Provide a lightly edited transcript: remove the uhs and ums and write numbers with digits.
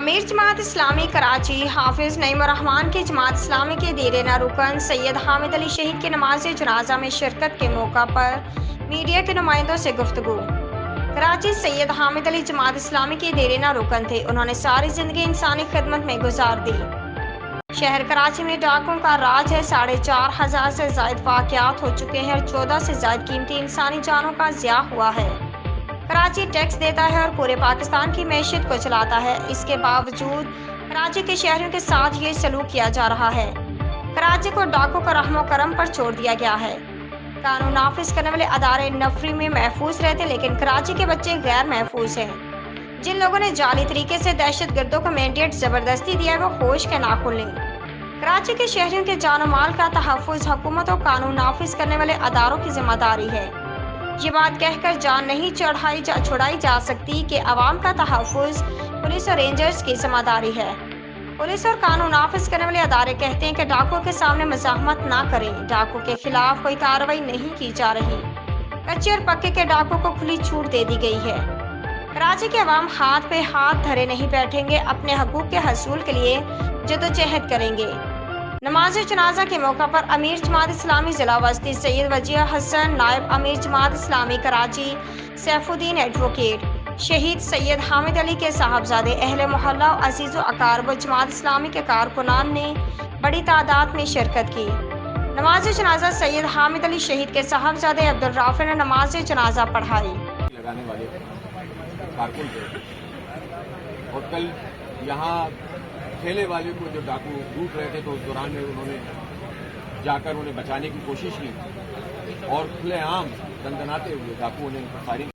अमीर जमात इस्लामी कराची हाफिज नईम रहमान की जमात इस्लामी के देरेना रुकन सैयद हामिद अली शहीद की नमाज जनाजा में शिरकत के मौका पर मीडिया के नुमाइंदों से गुफ्तगू। कराची सैयद हामिद अली जमात इस्लामी के देरेना रुकन थे। उन्होंने सारी जिंदगी इंसानी खिदमत में गुजार दी। शहर कराची में डाकुओं का राज है। 4,500 से ज्यादा वाक़यात हो चुके हैं और 14 से ज्यादा कीमती इंसानी जानों का ज़िया हुआ है। कराची टैक्स देता है और पूरे पाकिस्तान की मैशियत को चलाता है। इसके बावजूद कराची के शहरियों के साथ ये सलूक किया जा रहा है। कराची को डाकू का रहमो करम पर छोड़ दिया गया है। कानून नाफिज करने वाले अदारे नफरी में महफूज रहते, लेकिन कराची के बच्चे गैर महफूज हैं। जिन लोगों ने जाली तरीके से दहशत गर्दों को मैंडेट जबरदस्ती दिया है वो होश के नाखून लें। कराची के शहरियों के जान और माल का तहफ़्फ़ुज़ हुकूमत और कानून नाफिज करने वाले अदारों की जिम्मेदारी है। ये बात कहकर जान नहीं छुड़ाई जा सकती कि अवाम का तहफ़्फ़ुज़ पुलिस और रेंजर्स की जिम्मेदारी है। पुलिस और कानून नाफिज करने वाले अदारे कहते हैं कि डाकुओं के सामने मज़ाहमत ना करें। डाकू के खिलाफ कोई कार्रवाई नहीं की जा रही। कच्चे और पक्के के डाकुओं को खुली छूट दे दी गई है। कराची के अवाम हाथ पे हाथ धरे नहीं बैठेंगे। अपने हकूक़ के हसूल के लिए जदोजहद करेंगे। नमाज जनाजा के मौका पर अमीर जमात इस्लामी ज़िला वस्ती सैयद वजीह हसन, नायब अमीर जमात इस्लामी कराची सैफुद्दीन एडवोकेट, शहीद सैयद हामिद अली के साहबजादे, अहले मोहल्ला और अजीज़ व अकारब जमात इस्लामी के कारकुनान ने बड़ी तादाद में शिरकत की। नमाज जनाजा सैयद हामिद अली शहीद के साहबजादे अब्दुल राफे ने नमाज जनाजा पढ़ाई। लगाने वाले कारकुन थे और कल यहाँ ठेले वाले को जो डाकू लूट रहे थे तो उस दौरान में उन्होंने जाकर उन्हें बचाने की कोशिश की और खुलेआम दंदनाते हुए डाकुओं ने फायरिंग